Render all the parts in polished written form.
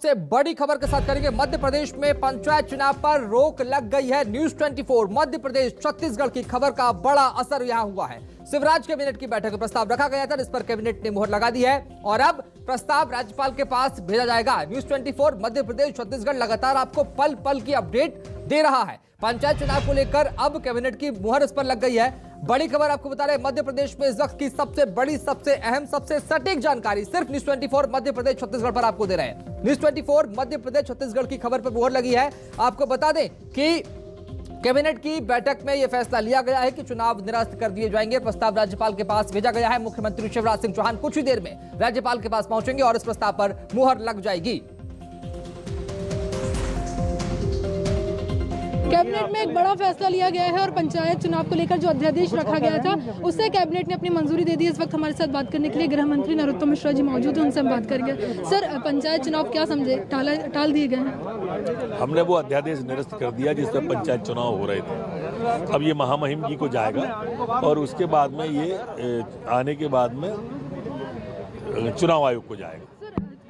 सबसे बड़ी खबर के साथ करेंगे। मध्य प्रदेश में पंचायत चुनाव पर रोक लग गई है। न्यूज 24 मध्य प्रदेश छत्तीसगढ़ की खबर का बड़ा असर यहां हुआ है। शिवराज कैबिनेट की बैठक में प्रस्ताव रखा गया था, जिस पर कैबिनेट ने मुहर लगा दी है और अब प्रस्ताव राज्यपाल के पास भेजा जाएगा। न्यूज 24 मध्य प्रदेश छत्तीसगढ़ लगातार आपको पल पल की अपडेट दे रहा है। पंचायत चुनाव को लेकर अब कैबिनेट की मुहर इस पर लग गई है। बड़ी खबर आपको बता रहे हैं, मध्य प्रदेश में इस वक्त की सबसे बड़ी, सबसे अहम, सबसे सटीक जानकारी सिर्फ न्यूज 24 मध्य प्रदेश छत्तीसगढ़ पर आपको दे रहे हैं। न्यूज 24 मध्य प्रदेश छत्तीसगढ़ की खबर पर मुहर लगी है। आपको बता दें कि कैबिनेट की बैठक में यह फैसला लिया गया है कि चुनाव निरस्त कर दिए जाएंगे। प्रस्ताव राज्यपाल के पास भेजा गया है। मुख्यमंत्री शिवराज सिंह चौहान कुछ ही देर में राज्यपाल के पास पहुंचेंगे और इस प्रस्ताव पर मुहर लग जाएगी। कैबिनेट में एक बड़ा फैसला लिया गया है और पंचायत चुनाव को लेकर जो अध्यादेश रखा गया था उससे कैबिनेट ने अपनी मंजूरी दे दी। इस वक्त हमारे साथ बात करने के लिए गृह मंत्री नरोत्तम मिश्रा जी मौजूद हैं, उनसे हम बात करेंगे। सर, पंचायत चुनाव क्या समझे, टाल दिए गए हैं? हमने वो अध्यादेश निरस्त कर दिया जिसमें पंचायत चुनाव हो रहे थे। अब ये महामहिम जी को जाएगा और उसके बाद में ये आने के बाद में चुनाव आयोग को जाएगा।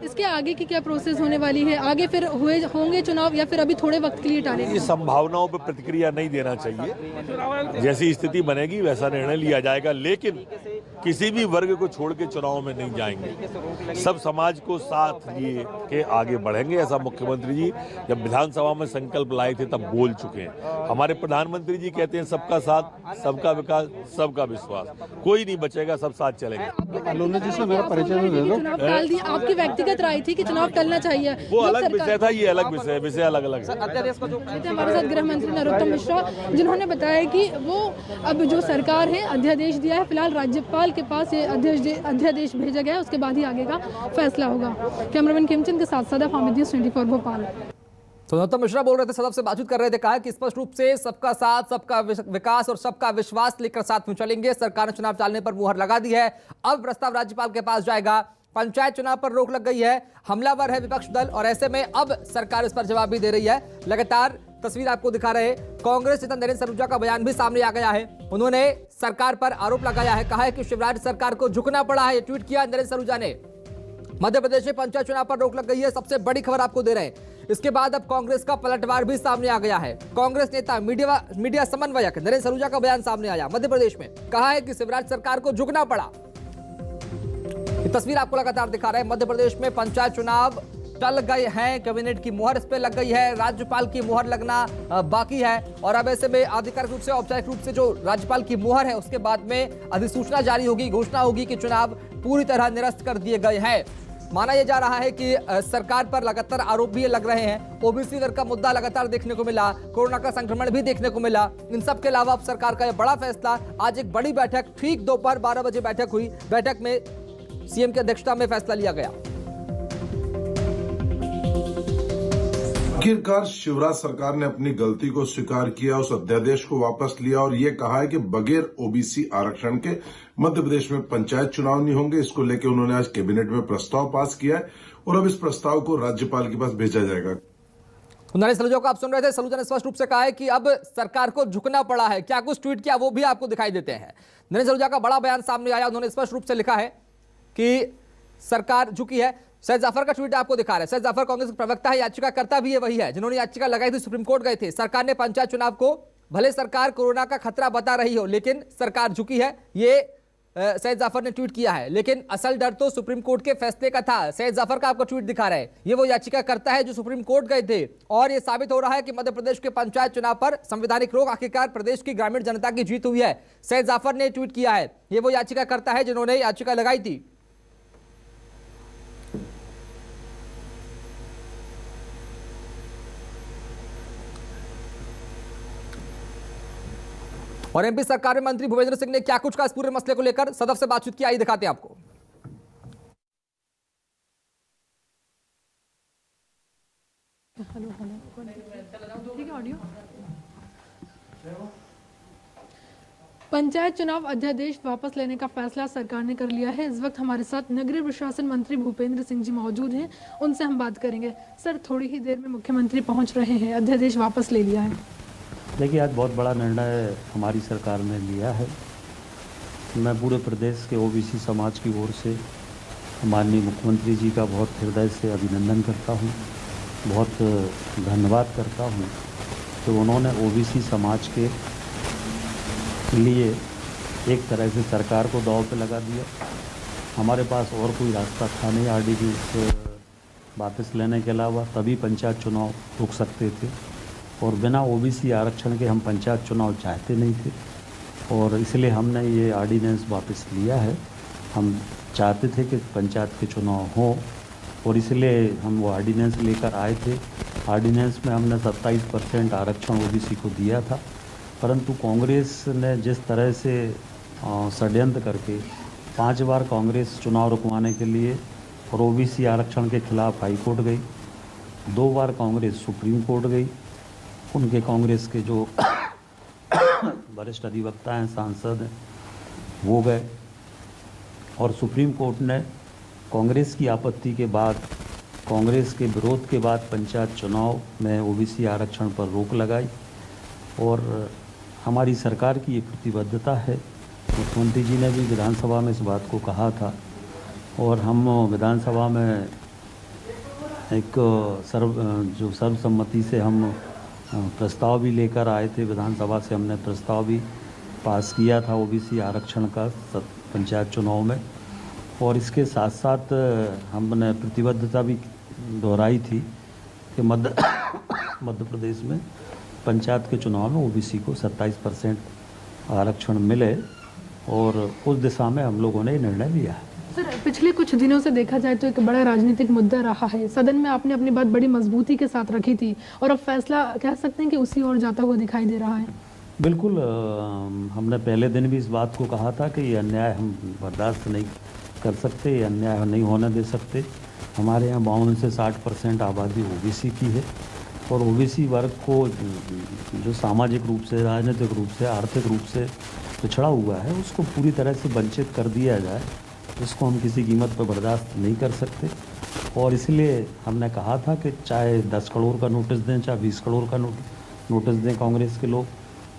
इसके आगे की क्या प्रोसेस होने वाली है? आगे फिर होंगे चुनाव या फिर अभी थोड़े वक्त के लिए टालेंगे? ये संभावनाओं पर प्रतिक्रिया नहीं देना चाहिए। जैसी स्थिति बनेगी वैसा निर्णय लिया जाएगा, लेकिन किसी भी वर्ग को छोड़ के चुनाव में नहीं जाएंगे। सब समाज को साथ लिए के आगे बढ़ेंगे। ऐसा मुख्यमंत्री जी जब विधानसभा में संकल्प लाए थे तब बोल चुके हैं। हमारे प्रधानमंत्री जी कहते हैं सबका साथ, सबका विकास, सबका विश्वास। कोई नहीं बचेगा, सब साथ चलेंगे। आपकी व्यक्तिगत राय थी कि चुनाव टलना चाहिए, वो अलग विषय था, ये अलग विषय अलग अलग है। हमारे साथ गृह मंत्री नरोत्तम मिश्रा, जिन्होंने बताया कि वो अब जो सरकार है अध्यादेश दिया है, फिलहाल राज्यपाल के पास ये अध्यादेश भेजा गया है, उसके बाद ही आगे का फैसला होगा। कैमरामैन खेमचंद के साथ सदफ हामिद, न्यूज़ 24 भोपाल। तो नरोत्तम मिश्रा बोल रहे थे, सदफ से बातचीत कर रहे थे, कहा कि स्पष्ट रूप से सबका साथ, सबका विकास और सबका विश्वास लेकर साथ में चलेंगे। सरकार ने चुनाव टालने पर मुहर लगा दी है। अब प्रस्ताव राज्यपाल के पास जाएगा। पंचायत चुनाव पर रोक लग गई है। हमलावर है विपक्ष दल और ऐसे में अब सरकार इस पर जवाब भी दे रही है। लगातार तस्वीर आपको दिखा रहे हैं। कांग्रेस नेता नरेंद्र सरूजा का बयान भी सामने आ गया है। उन्होंने सरकार पर आरोप लगाया है, कहा है कि शिवराज सरकार को झुकना पड़ा है। ये ट्वीट किया नरेंद्र सरूजा ने। मध्य प्रदेश में पंचायत चुनाव पर रोक लग गई है, सबसे बड़ी खबर आपको दे रहे हैं। इसके बाद अब कांग्रेस का पलटवार भी सामने आ गया है। कांग्रेस नेता मीडिया समन्वयक नरेंद्र सरूजा का बयान सामने आया मध्य प्रदेश में, कहा है कि शिवराज सरकार को झुकना पड़ा। ये तस्वीर आपको लगातार दिखा रहे हैं। मध्य प्रदेश में पंचायत चुनाव टल गए हैं, कैबिनेट की मुहर इस पे लग गई है, राज्यपाल की मुहर लगना बाकी है और अब ऐसे में आधिकारिक रूप से, औपचारिक रूप से जो राज्यपाल की मुहर है उसके बाद में अधिसूचना जारी होगी, घोषणा होगी कि चुनाव पूरी तरह निरस्त कर दिए गए हैं। माना यह जा रहा है कि सरकार पर लगातार आरोप भी लग रहे हैं। ओबीसी वर्ग का मुद्दा लगातार देखने को मिला, कोरोना का संक्रमण भी देखने को मिला। इन सब के अलावा अब सरकार का यह बड़ा फैसला, आज एक बड़ी बैठक, ठीक दोपहर 12 बजे बैठक हुई। बैठक में सीएम की अध्यक्षता में फैसला लिया गया। आखिरकार शिवराज सरकार ने अपनी गलती को स्वीकार किया, उस अध्यादेश को वापस लिया और ये कहा है कि बगैर ओबीसी आरक्षण के मध्य प्रदेश में पंचायत चुनाव नहीं होंगे। इसको लेकर उन्होंने आज कैबिनेट में प्रस्ताव पास किया है और अब इस प्रस्ताव को राज्यपाल के पास भेजा जाएगा। नरेंद्र सरूजा को आप सुन रहे थे। सरूजा ने स्पष्ट रूप से कहा है कि अब सरकार को झुकना पड़ा है। क्या कुछ ट्वीट किया वो भी आपको दिखाई देते हैं। नरेंद्र सरूजा का बड़ा बयान सामने आया। उन्होंने स्पष्ट रूप से लिखा है कि सरकार झुकी है। सैयद जाफर का ट्वीट आपको दिखा रहा है। सैयद जाफर कांग्रेस के प्रवक्ता है, याचिकाकर्ता भी है, वही है जिन्होंने याचिका लगाई थी, सुप्रीम कोर्ट गए थे। सरकार ने पंचायत चुनाव को, भले सरकार कोरोना का खतरा बता रही हो, लेकिन सरकार झुकी है, ये सैयद जाफर ने ट्वीट किया है। लेकिन असल डर तो सुप्रीम कोर्ट के फैसले का था। सैयद जाफर का आपको ट्वीट दिखा रहा है, ये वो याचिकाकर्ता है जो सुप्रीम कोर्ट गए थे और ये साबित हो रहा है कि मध्य प्रदेश के पंचायत चुनाव पर संवैधानिक रोक आखिरकार प्रदेश की ग्रामीण जनता की जीत हुई है। सैयद जाफर ने ट्वीट किया है, ये वो याचिकाकर्ता है जिन्होंने याचिका लगाई थी। और एमपी सरकार में मंत्री भूपेंद्र सिंह ने क्या कुछ कहा इस पूरे मसले को लेकर, सदफ से बातचीत की, आइए दिखाते हैं आपको। पंचायत चुनाव अध्यादेश वापस लेने का फैसला सरकार ने कर लिया है। इस वक्त हमारे साथ नगरीय प्रशासन मंत्री भूपेंद्र सिंह जी मौजूद हैं, उनसे हम बात करेंगे। सर, थोड़ी ही देर में मुख्यमंत्री पहुंच रहे हैं, अध्यादेश वापस ले लिया है। देखिए, आज बहुत बड़ा निर्णय हमारी सरकार ने लिया है। मैं पूरे प्रदेश के ओबीसी समाज की ओर से माननीय मुख्यमंत्री जी का बहुत हृदय से अभिनंदन करता हूँ, बहुत धन्यवाद करता हूँ कि उन्होंने ओबीसी समाज के लिए एक तरह से सरकार को दांव पे लगा दिया। हमारे पास और कोई रास्ता था नहीं आरडीपीएस वापस लेने के अलावा, तभी पंचायत चुनाव रुक सकते थे और बिना ओबीसी आरक्षण के हम पंचायत चुनाव चाहते नहीं थे और इसलिए हमने ये ऑर्डिनेंस वापस लिया है। हम चाहते थे कि पंचायत के चुनाव हों और इसलिए हम वो ऑर्डिनेंस लेकर आए थे। ऑर्डिनेंस में हमने 27% आरक्षण ओबीसी को दिया था, परंतु कांग्रेस ने जिस तरह से षड्यंत्र करके 5 बार कांग्रेस चुनाव रुकवाने के लिए और ओबीसी आरक्षण के खिलाफ हाई कोर्ट गई, 2 बार कांग्रेस सुप्रीम कोर्ट गई। उनके कांग्रेस के जो वरिष्ठ अधिवक्ता हैं, सांसद हैं, वो गए और सुप्रीम कोर्ट ने कांग्रेस की आपत्ति के बाद, कांग्रेस के विरोध के बाद पंचायत चुनाव में ओबीसी आरक्षण पर रोक लगाई और हमारी सरकार की ये प्रतिबद्धता है। मुख्यमंत्री जी ने भी विधानसभा में इस बात को कहा था और हम विधानसभा में एक सर्वसम्मति से हम प्रस्ताव भी लेकर आए थे। विधानसभा से हमने प्रस्ताव भी पास किया था ओबीसी आरक्षण का पंचायत चुनाव में और इसके साथ साथ हमने प्रतिबद्धता भी दोहराई थी कि मध्य प्रदेश में पंचायत के चुनाव में ओबीसी को 27% आरक्षण मिले और उस दिशा में हम लोगों ने निर्णय लिया है। सर, पिछले कुछ दिनों से देखा जाए तो एक बड़ा राजनीतिक मुद्दा रहा है। सदन में आपने अपनी बात बड़ी मजबूती के साथ रखी थी और अब फैसला कह सकते हैं कि उसी ओर जाता हुआ दिखाई दे रहा है। बिल्कुल, हमने पहले दिन भी इस बात को कहा था कि ये अन्याय हम बर्दाश्त नहीं कर सकते, ये अन्याय नहीं होने दे सकते। हमारे यहाँ 52 से 60% आबादी ओबीसी की है और ओबीसी वर्ग को जो सामाजिक रूप से, राजनीतिक रूप से, आर्थिक रूप से पिछड़ा हुआ है, उसको पूरी तरह से वंचित कर दिया जाए, इसको हम किसी कीमत पर बर्दाश्त नहीं कर सकते। और इसलिए हमने कहा था कि चाहे 10 करोड़ का नोटिस दें, चाहे 20 करोड़ का नोटिस दें कांग्रेस के लोग,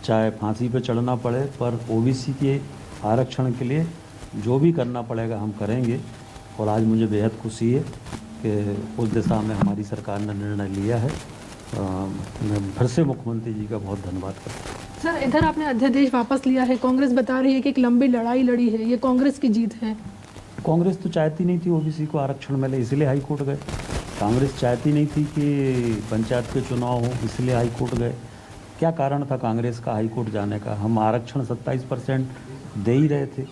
चाहे फांसी पे चढ़ना पड़े, पर ओबीसी के आरक्षण के लिए जो भी करना पड़ेगा हम करेंगे। और आज मुझे बेहद खुशी है कि उस दिशा में हमारी सरकार ने निर्णय लिया है। मैं फिर से मुख्यमंत्री जी का बहुत धन्यवाद करता हूँ। सर, इधर आपने अध्यादेश वापस लिया है, कांग्रेस बता रही है कि एक लंबी लड़ाई लड़ी है, ये कांग्रेस की जीत है। कांग्रेस तो चाहती नहीं थी ओबीसी को आरक्षण मिले, इसलिए हाई कोर्ट गए। कांग्रेस चाहती नहीं थी कि पंचायत के चुनाव हो, इसलिए हाई कोर्ट गए। क्या कारण था कांग्रेस का हाई कोर्ट जाने का? हम आरक्षण 27% दे ही रहे थे,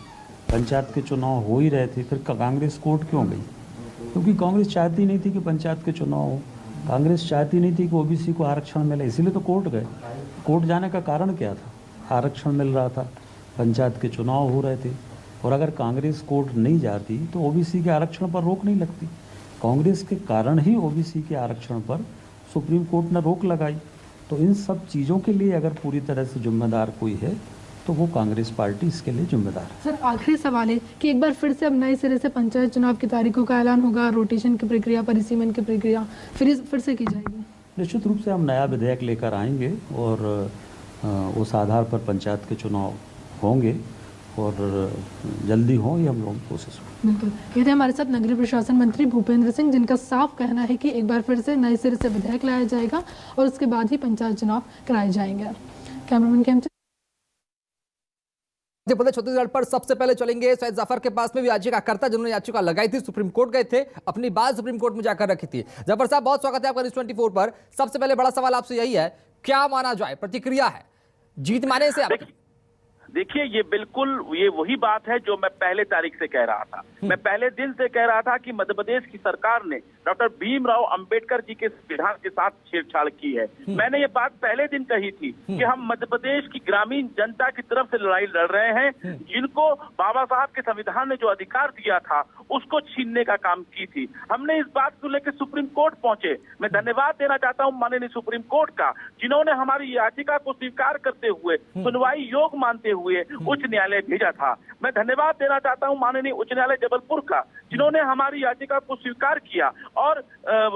पंचायत के चुनाव हो ही रहे थे, फिर कांग्रेस कोर्ट क्यों गई? क्योंकि कांग्रेस चाहती नहीं थी कि पंचायत के चुनाव हो, कांग्रेस चाहती नहीं थी कि ओबीसी को आरक्षण मिले, इसीलिए तो कोर्ट गए। कोर्ट जाने का कारण क्या था? आरक्षण मिल रहा था, पंचायत के चुनाव हो रहे थे और अगर कांग्रेस कोर्ट नहीं जाती तो ओबीसी के आरक्षण पर रोक नहीं लगती। कांग्रेस के कारण ही ओबीसी के आरक्षण पर सुप्रीम कोर्ट ने रोक लगाई। तो इन सब चीज़ों के लिए अगर पूरी तरह से जिम्मेदार कोई है तो वो कांग्रेस पार्टी इसके लिए जिम्मेदार है। सर, आखिरी सवाल है कि एक बार फिर से अब नए सिरे से पंचायत चुनाव की तारीखों का ऐलान होगा, रोटेशन की प्रक्रिया, परिसीमन की प्रक्रिया फिर से की जाएगी? निश्चित रूप से हम नया विधेयक लेकर आएंगे और उस आधार पर पंचायत के चुनाव होंगे और जल्दी हों, ये हम लोगों की कोशिश होगी। बिल्कुल। ये थे हमारे साथ नगरीय प्रशासन मंत्री भूपेंद्र सिंह, जिनका साफ कहना है कि एक बार फिर से नए सिरे से विधेयक लाया जाएगा और उसके बाद ही पंचायत चुनाव कराए जाएंगे। कैमरामैन के मध्य प्रदेश छत्तीसगढ़ पर सबसे पहले चलेंगे सैयद जाफर के पास में भी याचिकाकर्ता जिन्होंने याचिका लगाई थी, सुप्रीम कोर्ट गए थे, अपनी बात सुप्रीम कोर्ट में जाकर रखी थी। जाफर साहब, बहुत स्वागत है आपका न्यूज़ 24 पर। सबसे पहले बड़ा सवाल आपसे यही है, क्या माना जाए, प्रतिक्रिया है जीत माने से आपकी? देखिए, ये बिल्कुल ये वही बात है जो मैं पहले तारीख से कह रहा था। मैं पहले दिन से कह रहा था कि मध्य प्रदेश की सरकार ने डॉक्टर भीमराव अंबेडकर जी के संविधान के साथ छेड़छाड़ की है। मैंने ये बात पहले दिन कही थी कि हम मध्य प्रदेश की ग्रामीण जनता की तरफ से लड़ाई लड़ रहे हैं, जिनको बाबा साहब के संविधान ने जो अधिकार दिया था उसको छीनने का काम की थी। हमने इस बात को लेकर सुप्रीम कोर्ट पहुंचे। मैं धन्यवाद देना चाहता हूं माननीय सुप्रीम कोर्ट का, जिन्होंने हमारी याचिका को स्वीकार करते हुए, सुनवाई योग मानते हुए उच्च न्यायालय भेजा था। मैं धन्यवाद देना चाहता हूं माननीय उच्च न्यायालय जबलपुर का, जिन्होंने हमारी याचिका को स्वीकार किया और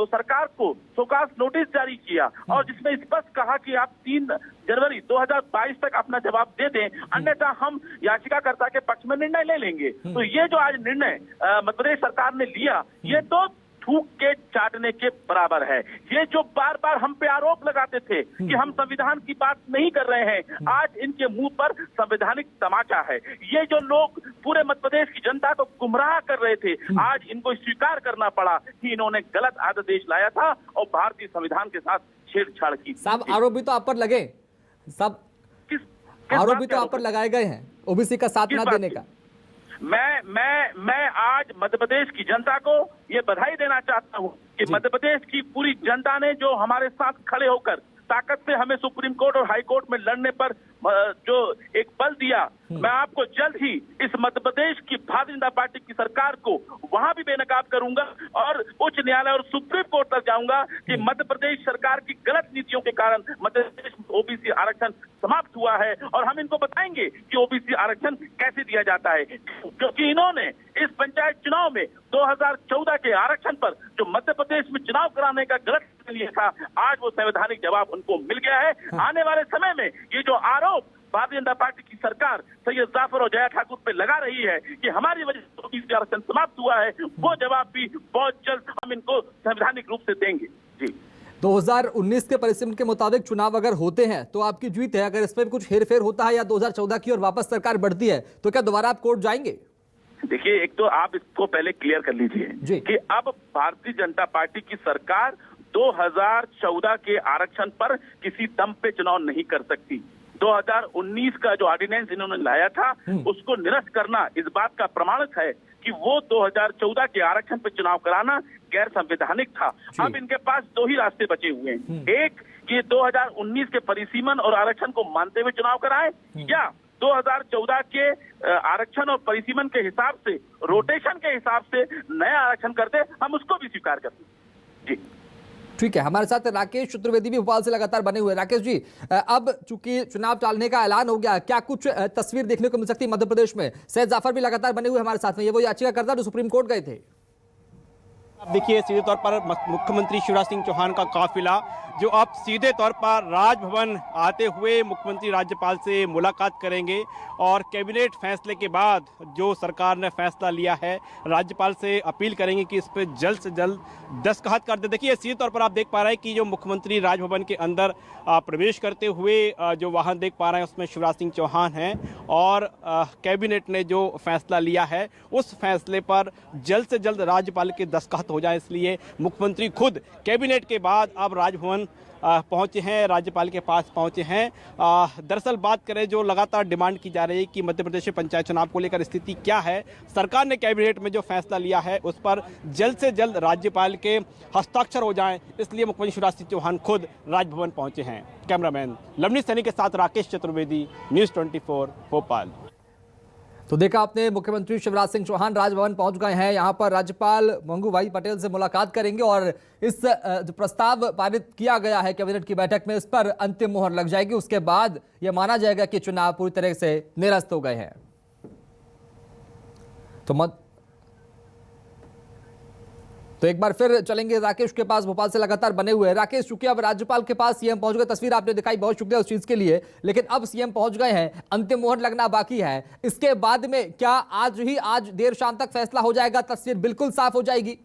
सरकार को शोकास नोटिस जारी किया और जिसमें स्पष्ट कहा कि आप 3 जनवरी 2022 तक अपना जवाब दे दें, अन्यथा हम याचिकाकर्ता के पक्ष में निर्णय ले लेंगे। तो ये जो आज निर्णय मध्य प्रदेश सरकार ने लिया, ये तो थूक के चाटने के बराबर है। ये जो बार बार हम पे आरोप लगाते थे कि हम संविधान की बात नहीं कर रहे हैं, आज इनके मुंह पर संवैधानिक तमाचा है। ये जो लोग पूरे मध्य प्रदेश की जनता को गुमराह कर रहे थे, आज इनको स्वीकार करना पड़ा कि इन्होंने गलत आदेश लाया था और भारतीय संविधान के साथ छेड़छाड़ की। साहब आरोप भी तो आप पर लगे, सब आरोप भी तो आप पर लगाए गए हैं ओबीसी का साथ न देने का। मैं आज मध्य प्रदेश की जनता को ये बधाई देना चाहता हूँ कि मध्य प्रदेश की पूरी जनता ने जो हमारे साथ खड़े होकर ताकत से हमें सुप्रीम कोर्ट और हाई कोर्ट में लड़ने पर जो एक बल दिया, मैं आपको जल्द ही इस मध्य प्रदेश की भारतीय जनता पार्टी की सरकार को वहां भी बेनकाब करूंगा और उच्च न्यायालय और सुप्रीम कोर्ट तक जाऊंगा कि मध्य प्रदेश सरकार की गलत नीतियों के कारण मध्य प्रदेश में ओबीसी आरक्षण समाप्त हुआ है और हम इनको बताएंगे कि ओबीसी आरक्षण कैसे दिया जाता है, क्योंकि इन्होंने इस पंचायत चुनाव में 2014 के आरक्षण पर जो मध्य प्रदेश में चुनाव कराने का गलत लिया था, आज वो संवैधानिक जवाब उनको मिल गया है। आने वाले समय में ये जो आरोप भारतीय जनता पार्टी की सरकार सैयद जाफर और जया ठाकुर पे लगा रही है कि हमारी वजह से ओबीसी आरक्षण समाप्त हुआ है, वो जवाब भी बहुत जल्द हम इनको संवैधानिक रूप से देंगे। जी 2019 के परिसीमन के मुताबिक चुनाव अगर होते हैं तो आपकी जीत है, अगर इसमें कुछ हेरफेर होता है या 2014 की और वापस सरकार बढ़ती है तो क्या दोबारा आप कोर्ट जाएंगे? देखिए, एक तो आप इसको पहले क्लियर कर लीजिए कि अब भारतीय जनता पार्टी की सरकार 2014 के आरक्षण पर किसी दम पे चुनाव नहीं कर सकती। 2019 का जो ऑर्डिनेंस इन्होंने लाया था उसको निरस्त करना इस बात का प्रमाणित है कि वो 2014 के आरक्षण पे चुनाव कराना गैर संवैधानिक था। अब इनके पास 2 ही रास्ते बचे हुए हैं, एक कि 2019 के परिसीमन और आरक्षण को मानते हुए चुनाव कराएं या 2014 के आरक्षण और परिसीमन के हिसाब से, रोटेशन के हिसाब से नया आरक्षण कर दे, हम उसको भी स्वीकार करते हैं। जी ठीक है, हमारे साथ राकेश चतुर्वेदी भी भोपाल से लगातार बने हुए। राकेश जी, अब चूंकि चुनाव टालने का ऐलान हो गया, क्या कुछ तस्वीर देखने को मिल सकती है मध्य प्रदेश में? सैयद जाफर भी लगातार बने हुए हमारे साथ में, ये वो याचिकाकर्ता जो सुप्रीम कोर्ट गए थे। अब देखिए, सीधे तौर पर मुख्यमंत्री शिवराज सिंह चौहान का काफिला जो अब सीधे तौर पर राजभवन आते हुए मुख्यमंत्री राज्यपाल से मुलाकात करेंगे और कैबिनेट फैसले के बाद जो सरकार ने फैसला लिया है, राज्यपाल से अपील करेंगे कि इस पर जल्द से जल्द दस्तखत कर दे। देखिए, सीधे तौर पर आप देख पा रहे हैं कि जो मुख्यमंत्री राजभवन के अंदर प्रवेश करते हुए जो वाहन देख पा रहे हैं उसमें शिवराज सिंह चौहान हैं और कैबिनेट ने जो फैसला लिया है उस फैसले पर जल्द से जल्द राज्यपाल के दस्तखत हो जाए, इसलिए मुख्यमंत्री खुद कैबिनेट के बाद अब राजभवन पहुंचे हैं, राज्यपाल के पास पहुंचे हैं। दरअसल बात करें जो लगातार डिमांड की जा रही है कि मध्य प्रदेश में पंचायत चुनाव को लेकर स्थिति क्या है, सरकार ने कैबिनेट में जो फैसला लिया है उस पर जल्द से जल्द राज्यपाल के हस्ताक्षर हो जाएं, इसलिए मुख्यमंत्री शिवराज सिंह चौहान खुद राजभवन पहुंचे हैं। कैमरामैन लवनीश सैनी के साथ राकेश चतुर्वेदी, न्यूज़ 24 भोपाल। तो देखा आपने, मुख्यमंत्री शिवराज सिंह चौहान राजभवन पहुंच गए हैं। यहां पर राज्यपाल मंगूभाई पटेल से मुलाकात करेंगे और इस जो प्रस्ताव पारित किया गया है कैबिनेट की बैठक में, इस पर अंतिम मोहर लग जाएगी। उसके बाद यह माना जाएगा कि चुनाव पूरी तरह से निरस्त हो गए हैं। तो एक बार फिर चलेंगे राकेश के पास, भोपाल से लगातार बने हुए हैं। राकेश, चूंकि अब राज्यपाल के पास सीएम पहुंच गए, तस्वीर आपने दिखाई, बहुत शुक्रिया उस चीज के लिए, लेकिन अब सीएम पहुंच गए हैं, अंतिम मोहर लगना बाकी है। इसके बाद में क्या आज देर शाम तक फैसला हो जाएगा, तस्वीर बिल्कुल साफ हो जाएगी?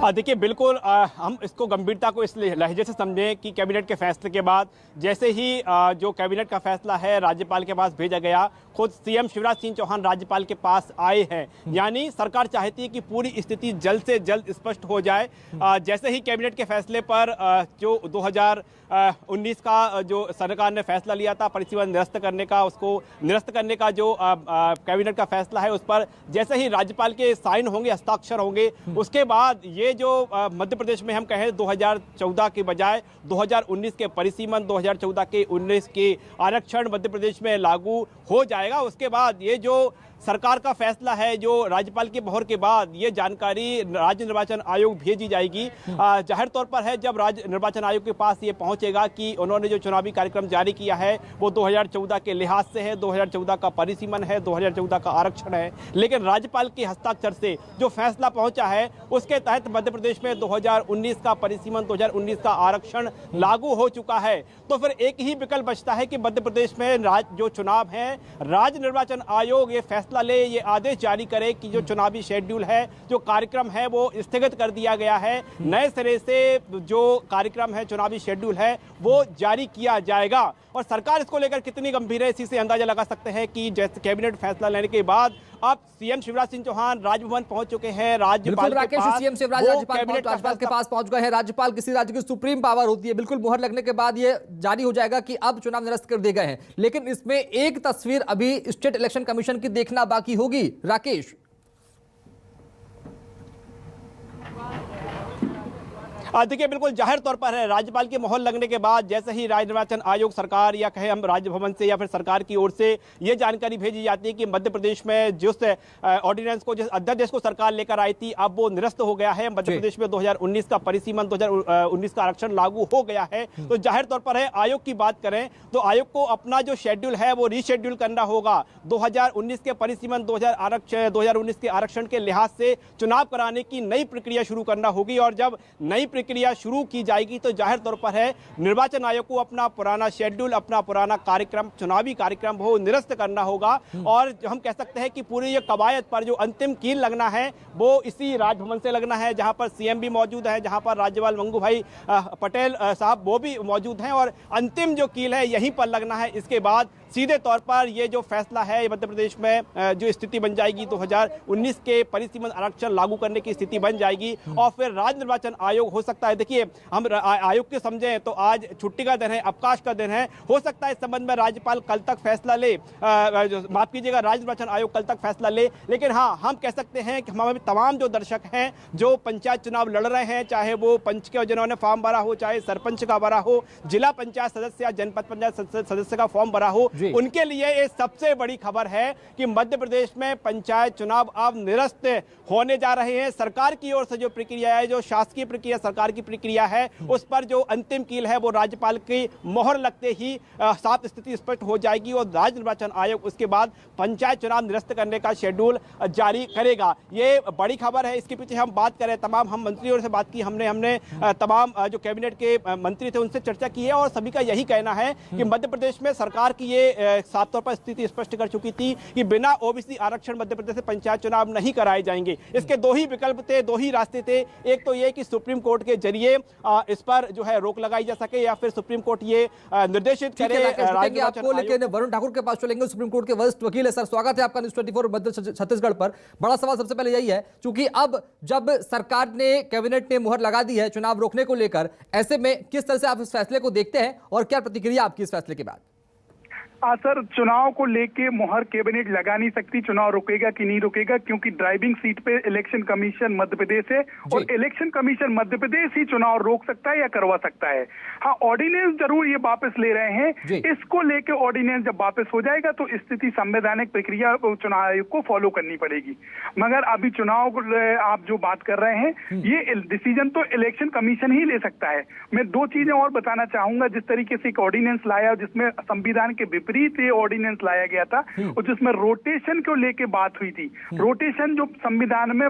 देखिए, बिल्कुल हम इसको गंभीरता को इस लहजे से समझें कि कैबिनेट के फैसले के बाद जैसे ही जो कैबिनेट का फैसला है राज्यपाल के पास भेजा गया, खुद सीएम शिवराज सिंह चौहान राज्यपाल के पास आए हैं। यानी सरकार चाहती है कि पूरी स्थिति जल्द से जल्द स्पष्ट हो जाए। जैसे ही कैबिनेट के फैसले पर जो 2019 का जो सरकार ने फैसला लिया था परिसीमन निरस्त करने का, उसको निरस्त करने का जो कैबिनेट का फैसला है उस पर जैसे ही राज्यपाल के साइन होंगे, हस्ताक्षर होंगे, उसके बाद ये जो मध्य प्रदेश में हम कहें 2014 के बजाय 2019 के परिसीमन, 2014 के 19 के आरक्षण मध्य प्रदेश में लागू हो जाएगा। उसके बाद ये जो सरकार का फैसला है जो राज्यपाल की मोहर के बाद ये जानकारी राज्य निर्वाचन आयोग भेजी जाएगी। जाहिर तौर पर है जब राज्य निर्वाचन आयोग के पास ये पहुंचेगा कि उन्होंने जो चुनावी कार्यक्रम जारी किया है वो 2014 के लिहाज से है, 2014 का परिसीमन है, 2014 का आरक्षण है, लेकिन राज्यपाल के हस्ताक्षर से जो फैसला पहुंचा है उसके तहत मध्य प्रदेश में 2019 का परिसीमन, 2019 का आरक्षण लागू हो चुका है। तो फिर एक ही विकल्प बचता है कि मध्य प्रदेश में जो चुनाव है राज्य निर्वाचन आयोग ये फैसला ले, ये आदेश जारी करे कि जो चुनावी शेड्यूल है, जो कार्यक्रम है वो स्थगित कर दिया गया है, नए सिरे से जो कार्यक्रम है, चुनावी शेड्यूल है वो जारी किया जाएगा। और सरकार इसको लेकर कितनी गंभीर है इसी से अंदाजा लगा सकते हैं कि जैसे कैबिनेट फैसला लेने के बाद अब सीएम शिवराज सिंह चौहान राजभवन पहुंच चुके हैं, राज्यपाल के पास। सीएम शिवराज राज्यपाल के पास पहुंच गए हैं। राज्यपाल किसी राज्य की सुप्रीम पावर होती है, बिल्कुल मुहर लगने के बाद ये जारी हो जाएगा कि अब चुनाव निरस्त कर दिए गए हैं। लेकिन इसमें एक तस्वीर अभी स्टेट इलेक्शन कमीशन की देखना बाकी होगी। राकेश, देखिए बिल्कुल जाहिर तौर पर है राज्यपाल की मोहर लगने के बाद जैसे ही राज्य निर्वाचन आयोग सरकार या कहे हम राजभवन से या फिर सरकार की ओर से ये जानकारी भेजी जाती है कि मध्य प्रदेश में जिस ऑर्डिनेंस को, जिस अध्यादेश को सरकार लेकर आई थी अब वो निरस्त हो गया है। मध्य प्रदेश में 2019 का परिसीमन, 2019 का आरक्षण लागू हो गया है। तो जाहिर तौर पर है आयोग की बात करें तो आयोग को अपना जो शेड्यूल है वो रीशेड्यूल करना होगा। 2019 के परिसीमन, 2019 के आरक्षण के लिहाज से चुनाव कराने की नई प्रक्रिया शुरू करना होगी। और जब नई प्रक्रिया शुरू की जाएगी तो जाहिर तौर पर है निर्वाचन आयोग को अपना पुराना शेड्यूल, अपना पुराना कार्यक्रम, चुनावी कार्यक्रम वो निरस्त करना होगा। और हम कह सकते हैं कि पूरी ये कवायद पर जो अंतिम कील लगना है वो इसी राजभवन से लगना है, जहां पर सीएम भी मौजूद है, जहां पर राज्यपाल मंगू भाई पटेल साहब वो भी मौजूद हैं। और अंतिम जो कील है यहीं पर लगना है। इसके बाद सीधे तौर पर ये जो फैसला है मध्य प्रदेश में जो स्थिति बन जाएगी, 2019 के परिसीमन आरक्षण लागू करने की स्थिति बन जाएगी। और फिर राज्य निर्वाचन आयोग हो सकता है, देखिए हम आयोग के समझें तो आज छुट्टी का दिन है, अवकाश का दिन है, हो सकता है इस संबंध में राज्यपाल कल तक फैसला ले, माफ कीजिएगा राज्य निर्वाचन आयोग कल तक फैसला ले। लेकिन हाँ, हम कह सकते हैं कि हमारे तमाम जो दर्शक हैं जो पंचायत चुनाव लड़ रहे हैं, चाहे वो पंच के जिन्होंने फॉर्म भरा हो, चाहे सरपंच का भरा हो, जिला पंचायत सदस्य या जनपद पंचायत सदस्य का फॉर्म भरा हो, उनके लिए ये सबसे बड़ी खबर है कि मध्य प्रदेश में पंचायत चुनाव अब निरस्त होने जा रहे हैं। सरकार की ओर से जो प्रक्रिया है, जो शासकीय प्रक्रिया, सरकार की प्रक्रिया है, उस पर जो अंतिम कील है वो राज्यपाल की मोहर लगते ही साफ स्थिति स्पष्ट हो जाएगी और राज्य निर्वाचन आयोग उसके बाद पंचायत चुनाव निरस्त करने का शेड्यूल जारी करेगा। ये बड़ी खबर है। इसके पीछे हम बात करें, तमाम हम मंत्रियों से बात की, हमने तमाम जो कैबिनेट के मंत्री थे उनसे चर्चा की है और सभी का यही कहना है कि मध्य प्रदेश में सरकार की ये साफ तौर पर स्थिति स्पष्ट कर चुकी थी कि बिना ओबीसी आरक्षण मध्य प्रदेश से पंचायत चुनाव नहीं कराए जाएंगे। इसके दो ही विकल्प थे, दो ही रास्ते थे। एक तो ये कि सुप्रीम कोर्ट के जरिए इस पर जो है रोक लगाई जा सके या फिर सुप्रीम कोर्ट ये निर्देशित करे। आपको लेकिन वरुण ठाकुर के पास चलेंगे, सुप्रीम कोर्ट के वरिष्ठ वकील है। सर, स्वागत है आपका न्यूज़ 24 मध्य छत्तीसगढ़ पर। बड़ा सवाल सबसे पहले यही है, क्योंकि अब जब सरकार ने, कैबिनेट ने मुहर लगा दी है चुनाव रोकने को लेकर, ऐसे में किस तरह से आप इस फैसले को देखते हैं और क्या प्रतिक्रिया आपकी इस फैसले के बाद? सर, चुनाव को लेके मुहर कैबिनेट लगा नहीं सकती, चुनाव रुकेगा कि नहीं रुकेगा, क्योंकि ड्राइविंग सीट पे इलेक्शन कमीशन मध्य प्रदेश है और इलेक्शन कमीशन मध्य प्रदेश ही चुनाव रोक सकता है या करवा सकता है। हाँ, ऑर्डिनेंस जरूर ये वापस ले रहे हैं। इसको लेके ऑर्डिनेंस जब वापस हो जाएगा तो स्थिति संवैधानिक प्रक्रिया चुनाव आयोग को फॉलो करनी पड़ेगी। मगर अभी चुनाव आप जो बात कर रहे हैं, ये डिसीजन तो इलेक्शन कमीशन ही ले सकता है। मैं दो चीजें और बताना चाहूंगा। जिस तरीके से एक ऑर्डिनेंस लाया जिसमें संविधान के विपरीत ये ऑर्डिनेंस लाया गया था और जिसमें रोटेशन को लेके बात हुई थी, रोटेशन जो संविधान में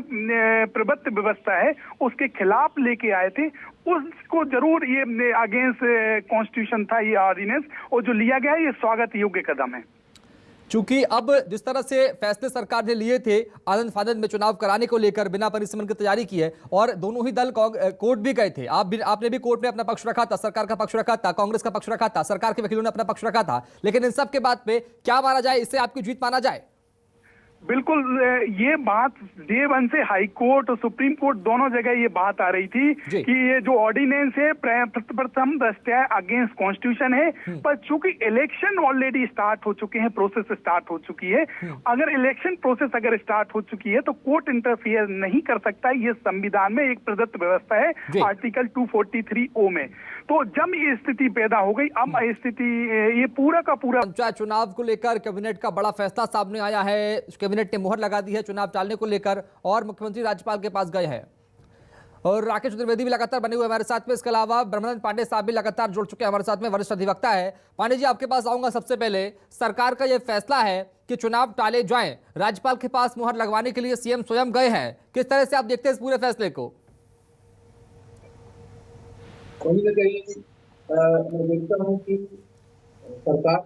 प्रबद्ध व्यवस्था है उसके खिलाफ लेके आए थे, उसको जरूर ये अगेंस्ट कॉन्स्टिट्यूशन था ये ऑर्डिनेंस, और जो लिया गया है ये स्वागत योग्य कदम है। चूंकि अब जिस तरह से फैसले सरकार ने लिए थे आनंद फानंद में चुनाव कराने को लेकर, बिना परिसीमन की तैयारी की है, और दोनों ही दल कोर्ट भी गए थे। आपने भी कोर्ट में अपना पक्ष रखा था, सरकार का पक्ष रखा था, कांग्रेस का पक्ष रखा था, सरकार के वकीलों ने अपना पक्ष रखा था। लेकिन इन सब के बाद पे क्या माना जाए, इससे आपकी जीत माना जाए? बिल्कुल, ये बात डे वन से हाई कोर्ट और सुप्रीम कोर्ट दोनों जगह ये बात आ रही थी कि ये जो ऑर्डिनेंस है प्रथम दृष्टया अगेंस्ट कॉन्स्टिट्यूशन है, पर चूंकि इलेक्शन ऑलरेडी स्टार्ट हो चुके हैं, प्रोसेस स्टार्ट हो चुकी है, अगर इलेक्शन प्रोसेस अगर स्टार्ट हो चुकी है तो कोर्ट इंटरफियर नहीं कर सकता। ये संविधान में एक प्रदत्त व्यवस्था है आर्टिकल 243 ओ में। तो जब ये स्थिति पैदा हो गई, अब स्थिति ये पूरा का पूरा पंचायत चुनाव को लेकर कैबिनेट का बड़ा फैसला सामने आया है। कैबिनेट ने मुहर लगा दी है चुनाव टालने को लेकर और मुख्यमंत्री राज्यपाल के पास गए हैं। और राकेश चतुर्वेदी भी लगातार बने हुए हमारे साथ में। इसके अलावा ब्रह्मानंद पांडे साहब भी लगातार जुड़ चुके हैं हमारे साथ में, वरिष्ठ अधिवक्ता है। पांडे जी, आपके पास आऊंगा। सबसे पहले सरकार का यह फैसला है कि चुनाव टाले जाएं, राज्यपाल के पास मुहर लगवाने के लिए सीएम स्वयं गए हैं। किस तरह से आप देखते हैं इस पूरे फैसले को? कहीं ना कहीं मैं देखता हूँ कि सरकार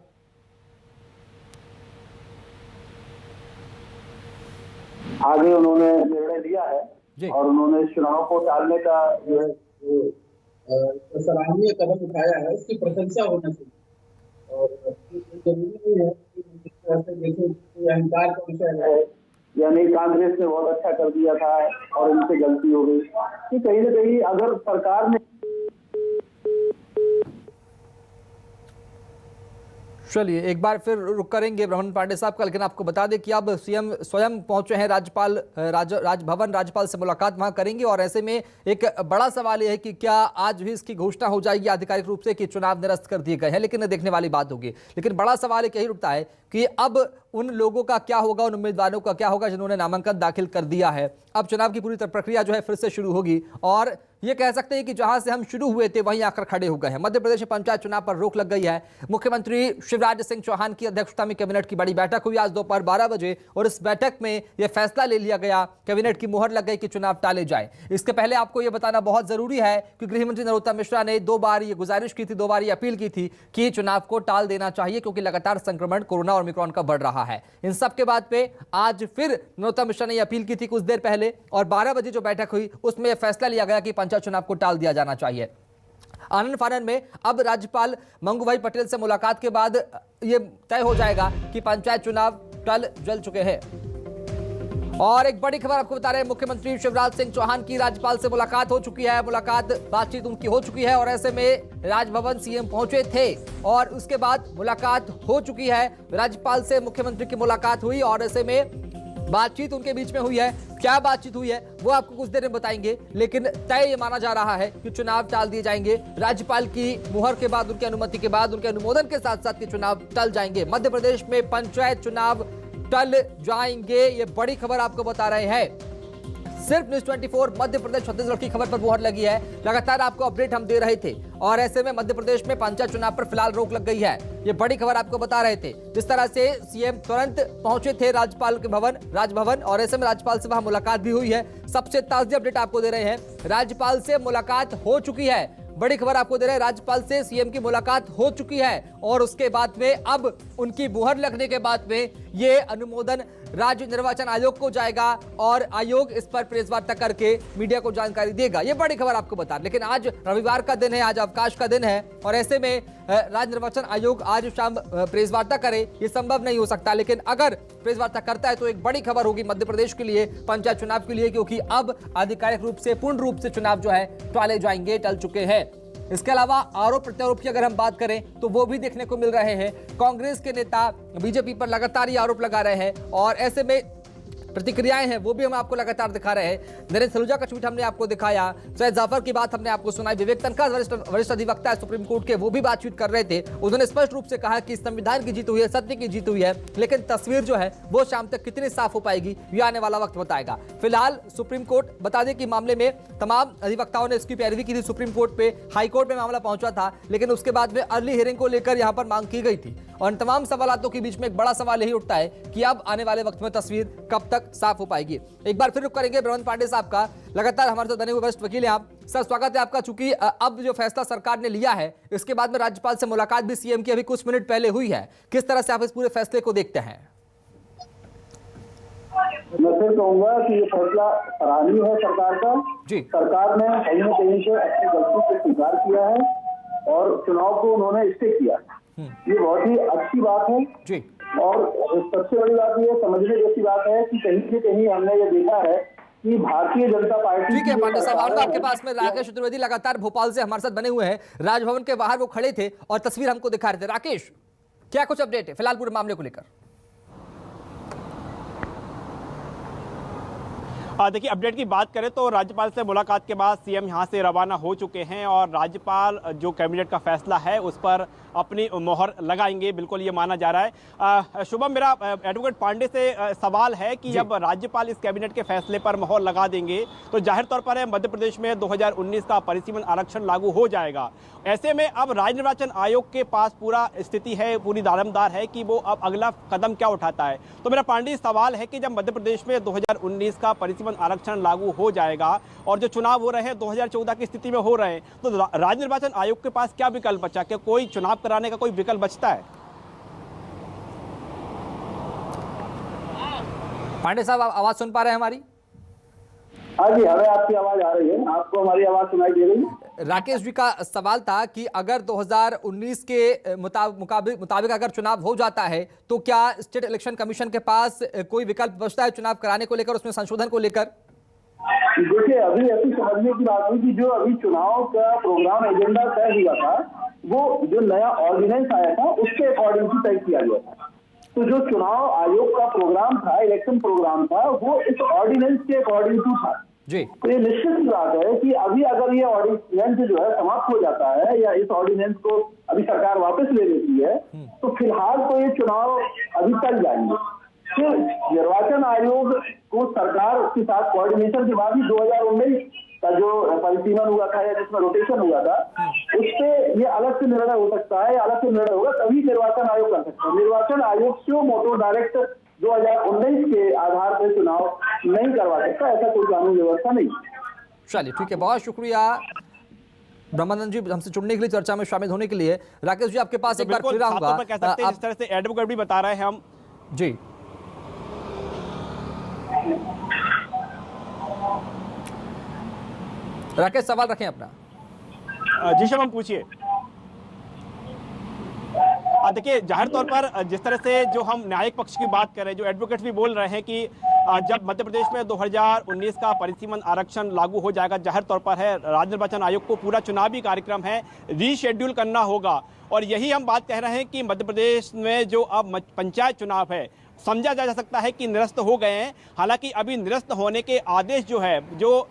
आगे उन्होंने निर्णय लिया है और उन्होंने चुनाव को टालने का जो है सराहनीय कदम उठाया है, उसकी प्रशंसा होना चाहिए। और जरूरी नहीं है कि जिस तरह से देखें अहंकार का विषय है, यानी कांग्रेस ने बहुत अच्छा कर दिया था और उनसे गलती हो गई, कि कहीं ना कहीं अगर सरकार ने। चलिए एक बार फिर रुक करेंगे ब्रह्मानंद पांडे साहब का, लेकिन आपको बता दें कि अब सीएम स्वयं पहुंचे हैं राजभवन, राज्यपाल से मुलाकात वहां करेंगे। और ऐसे में एक बड़ा सवाल यह है कि क्या आज भी इसकी घोषणा हो जाएगी आधिकारिक रूप से कि चुनाव निरस्त कर दिए गए हैं, लेकिन देखने वाली बात होगी। लेकिन बड़ा सवाल यही उठता है कि अब उन लोगों का क्या होगा, उन उम्मीदवारों का क्या होगा जिन्होंने नामांकन दाखिल कर दिया है। अब चुनाव की पूरी प्रक्रिया जो है फिर से शुरू होगी और ये कह सकते हैं कि जहां से हम शुरू हुए थे वहीं आकर खड़े हो गए हैं। मध्य प्रदेश में पंचायत चुनाव पर रोक लग गई है। मुख्यमंत्री शिवराज सिंह चौहान की अध्यक्षता में कैबिनेट की बड़ी बैठक हुई आज दोपहर 12 बजे और इस बैठक में यह फैसला ले लिया गया, कैबिनेट की मुहर लग गई कि चुनाव टाले जाए। इसके पहले आपको यह बताना बहुत जरूरी है कि गृहमंत्री नरोत्तम मिश्रा ने 2 बार ये गुजारिश की थी, 2 बार ये अपील की थी कि चुनाव को टाल देना चाहिए क्योंकि लगातार संक्रमण कोरोना और ओमिक्रॉन का बढ़ रहा है। इन सब के बाद पे आज फिर नरोत्तम मिश्रा ने अपील की थी कुछ देर पहले और 12 बजे जो बैठक हुई उसमें यह फैसला लिया गया कि पंचायत चुनाव को टाल दिया जाना चाहिए। आनंद फानन में अब राज्यपाल मंगूभाई पटेल से मुलाकात के बाद यह तय हो जाएगा कि पंचायत चुनाव जल चुके हैं। और एक बड़ी खबर आपको बता रहे हैं, मुख्यमंत्री शिवराज सिंह चौहान की राज्यपाल से मुलाकात हो चुकी है, बातचीत उनकी हो चुकी है और ऐसे में राजभवन सीएम पहुंचे थे और उसके बाद मुलाकात हो चुकी है। राज्यपाल से मुख्यमंत्री की मुलाकात हुई और ऐसे में बातचीत उनके बीच में हुई है। क्या बातचीत हुई है वो आपको कुछ देर में बताएंगे, लेकिन तय ये माना जा रहा है कि चुनाव टाल दिए जाएंगे। राज्यपाल की मुहर के बाद, उनकी अनुमति के बाद, उनके अनुमोदन के साथ साथ के चुनाव टल जाएंगे। मध्य प्रदेश में पंचायत चुनाव टल जाएंगे, ये बड़ी खबर आपको बता रहे हैं। सिर्फ न्यूज़ 24 मध्य प्रदेश छत्तीसगढ़ की खबर पर मुहर लगी है। लगातार आपको अपडेट हम दे रहे थे और ऐसे में मध्य प्रदेश में पंचायत चुनाव पर फिलहाल रोक लग गई है, ये बड़ी खबर आपको बता रहे थे। जिस तरह से सीएम तुरंत पहुंचे थे राज्यपाल के राजभवन और ऐसे में राज्यपाल से वहां मुलाकात भी हुई है। सबसे ताजा अपडेट आपको दे रहे हैं, राज्यपाल से मुलाकात हो चुकी है। बड़ी खबर आपको दे रहे हैं, राज्यपाल से सीएम की मुलाकात हो चुकी है और उसके बाद में अब उनकी मुहर लगने के बाद में ये अनुमोदन राज्य निर्वाचन आयोग को जाएगा और आयोग इस पर प्रेस वार्ता करके मीडिया को जानकारी देगा। ये बड़ी खबर आपको बता, लेकिन आज रविवार का दिन है, आज अवकाश का दिन है और ऐसे में राज्य निर्वाचन आयोग आज शाम प्रेस वार्ता करे ये संभव नहीं हो सकता। लेकिन अगर प्रेस वार्ता करता है तो एक बड़ी खबर होगी मध्य प्रदेश के लिए, पंचायत चुनाव के लिए, क्योंकि अब आधिकारिक रूप से पूर्ण रूप से चुनाव जो है टाले जाएंगे, टल चुके हैं। इसके अलावा आरोप प्रत्यारोप की अगर हम बात करें तो वो भी देखने को मिल रहे हैं। कांग्रेस के नेता बीजेपी पर लगातार ये आरोप लगा रहे हैं और ऐसे में प्रतिक्रियाएं हैं वो भी हम आपको लगातार दिखा रहे हैं। नरेंद्र सलूजा का ट्वीट हमने आपको दिखाया, सैयद जाफर की बात हमने आपको सुनाई, विवेक तनखा वरिष्ठ अधिवक्ता है सुप्रीम कोर्ट के, वो भी बातचीत कर रहे थे। उन्होंने स्पष्ट रूप से कहा कि संविधान की जीत हुई है, सत्य की जीत हुई है, लेकिन तस्वीर जो है वो शाम तक कितनी साफ हो पाएगी ये आने वाला वक्त बताएगा। फिलहाल सुप्रीम कोर्ट, बता दें कि मामले में तमाम अधिवक्ताओं ने इसकी पैरवी की थी। सुप्रीम कोर्ट पे, हाई कोर्ट में मामला पहुंचा था, लेकिन उसके बाद में अर्ली हियरिंग को लेकर यहां पर मांग की गई थी और इन तमाम सवालों के बीच में एक बड़ा सवाल यही उठता है कि अब आने वाले वक्त में तस्वीर कब तक साफ हो पाएगी। एक बार फिर रुक करेंगे ब्रह्मानंद पांडे साहब का, लगातार हमारे साथ बने हुए वरिष्ठ वकील हैं आप। सर स्वागत है आपका। चूंकि अब जो फैसला सरकार ने लिया है इसके बाद में राज्यपाल से मुलाकात भी सीएम की अभी कुछ मिनट पहले हुई है, किस तरह से आप इस पूरे फैसले को देखते हैं? मैं फिर कहूंगा कि ये फैसला सराहनीय है सरकार का जी। सरकार ने कहीं न कहीं से अपनी गलती को स्वीकार किया है और चुनाव को उन्होंने स्टे किया, ये बहुत ही अच्छी बात है जी। और सबसे बड़ी बात ये समझने जैसी बात है कि कहीं से कहीं हमने ये देखा है कि भारतीय जनता पार्टी, ठीक है पांडे साहब, आपके पास में राकेश चतुर्वेदी लगातार भोपाल से हमारे साथ बने हुए हैं, राजभवन के बाहर वो खड़े थे और तस्वीर हमको दिखा रहे थे। राकेश, क्या कुछ अपडेट है फिलहाल पूरे मामले को लेकर? देखिए, अपडेट की बात करें तो राज्यपाल से मुलाकात के बाद सीएम यहां से रवाना हो चुके हैं और राज्यपाल जो कैबिनेट का फैसला है उस पर अपनी मोहर लगाएंगे, बिल्कुल ये माना जा रहा है। शुभम, मेरा एडवोकेट पांडे से सवाल है कि जब राज्यपाल इस कैबिनेट के फैसले पर मोहर लगा देंगे तो जाहिर तौर पर मध्य प्रदेश में 2019 का परिसीमन आरक्षण लागू हो जाएगा। ऐसे में अब राज्य निर्वाचन आयोग के पास पूरा स्थिति है, पूरी दारमदार है कि वो अब अगला कदम क्या उठाता है। तो मेरा पांडे सवाल है कि जब मध्य प्रदेश में 2019 का परिसीमन आरक्षण लागू हो जाएगा और जो चुनाव हो रहे हैं 2014 की स्थिति में हो रहे हैं, तो राज्य निर्वाचन आयोग के पास क्या विकल्प बचा? क्या कोई चुनाव कराने का कोई विकल्प बचता है? पांडे साहब, आप आवाज सुन पा रहे हैं हमारी? हाँ जी, हमें आपकी आवाज आ रही है। आपको हमारी आवाज सुनाई दे रही है? राकेश जी का सवाल था कि अगर 2019 के मुताबिक अगर चुनाव हो जाता है तो क्या स्टेट इलेक्शन कमीशन के पास कोई विकल्प बचता है चुनाव कराने को लेकर, उसमें संशोधन को लेकर? देखिए, अभी ऐसी समझने की बात हुई कि जो अभी चुनाव का प्रोग्राम एजेंडा तय हुआ था वो जो नया ऑर्डिनेंस आया था उसके अकॉर्डिंग ही तय किया गया था। तो जो चुनाव आयोग का प्रोग्राम था, इलेक्शन प्रोग्राम था, वो इस ऑर्डिनेंस के अकॉर्डिंग टू था जी। तो ये निश्चित बात है कि अभी अगर ये ऑर्डिनेंस जो है समाप्त हो जाता है या इस ऑर्डिनेंस को अभी सरकार वापस ले लेती है तो फिलहाल तो ये चुनाव अभी चल जाएंगे। फिर निर्वाचन आयोग को सरकार के साथ कोऑर्डिनेशन के बाद ही 2019 का जो परिसीमन हुआ था या जिसमें रोटेशन हुआ था उस पर ये अलग से निर्णय हो सकता है, अलग से निर्णय होगा तभी निर्वाचन आयोग कर सकता है। निर्वाचन आयोग क्यों मोटो डायरेक्ट 2019 के आधार पर चुनाव नहीं करवा सकता, ऐसा कोई कानून व्यवस्था नहीं। चलिए ठीक है, बहुत शुक्रिया ब्रह्मानंद जी हमसे जुड़ने के लिए, चर्चा में शामिल होने के लिए। राकेश जी, आपके पास एक बार फिर आऊंगा। जिस तरह से एडवोकेट भी बता रहे हैं हम जी, राकेश सवाल रखें अपना। जी शुभम, पूछिए। देखिए, जाहिर तौर पर जिस तरह से जो हम न्यायिक पक्ष की बात करें, जो एडवोकेट भी बोल रहे हैं कि जब मध्य प्रदेश में 2019 का परिसीमन आरक्षण लागू हो जाएगा, जाहिर तौर पर है राज्य निर्वाचन आयोग को पूरा चुनावी कार्यक्रम है रीशेड्यूल करना होगा। और यही हम बात कह रहे हैं कि मध्य प्रदेश में जो अब पंचायत चुनाव है समझा जा सकता है कि निरस्त हो गए हैं। हालांकि अभी निरस्त होने के आदेश जो है, जो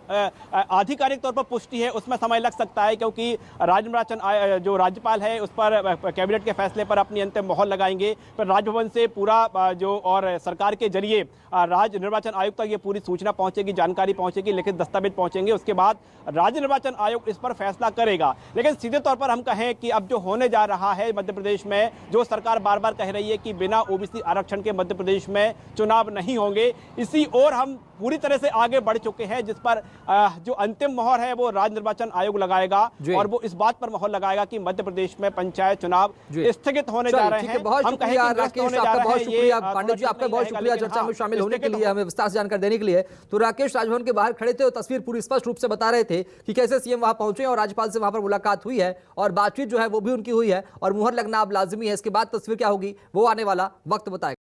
आधिकारिक तौर पर पुष्टि है, उसमें समय लग सकता है क्योंकि राज्य निर्वाचन जो राज्यपाल है उस पर कैबिनेट के फैसले पर अपनी अंतिम मोहर लगाएंगे। फिर राजभवन से पूरा जो और सरकार के जरिए राज्य निर्वाचन आयोग तक ये पूरी सूचना पहुंचेगी, जानकारी पहुंचेगी, लिखित दस्तावेज पहुंचेंगे। उसके बाद राज्य निर्वाचन आयोग इस पर फैसला करेगा। लेकिन सीधे तौर पर हम कहें कि अब जो होने जा रहा है मध्य प्रदेश में, जो सरकार बार बार कह रही है कि बिना ओबीसी आरक्षण के मध्य प्रदेश में चुनाव नहीं होंगे, इसी ओर हम पूरी तरह से आगे बढ़ चुके हैं, जिस पर जो अंतिम मोहर है वो राज्य निर्वाचन आयोग लगाएगा और वो इस बात पर मोहर लगाएगा कि मध्य प्रदेश में पंचायत चुनाव स्थगित होने जा रहे हैं। बहुत शुक्रिया राकेश, आपका बहुत शुक्रिया। पांडे जी, आपका बहुत शुक्रिया चर्चा में शामिल होने के लिए, हमें विस्तार से जानकारी देने के लिए। तो राकेश राजभवन के बाहर खड़े थे और तस्वीर पूरी स्पष्ट रूप से बता रहे थे कि कैसे सीएम वहां पहुंचे और राज्यपाल से वहां पर मुलाकात हुई है और बातचीत जो है वो भी उनकी हुई है और मुहर लगना अब लाजिमी है। इसके बाद तस्वीर क्या होगी वो आने वाला वक्त बताएगा।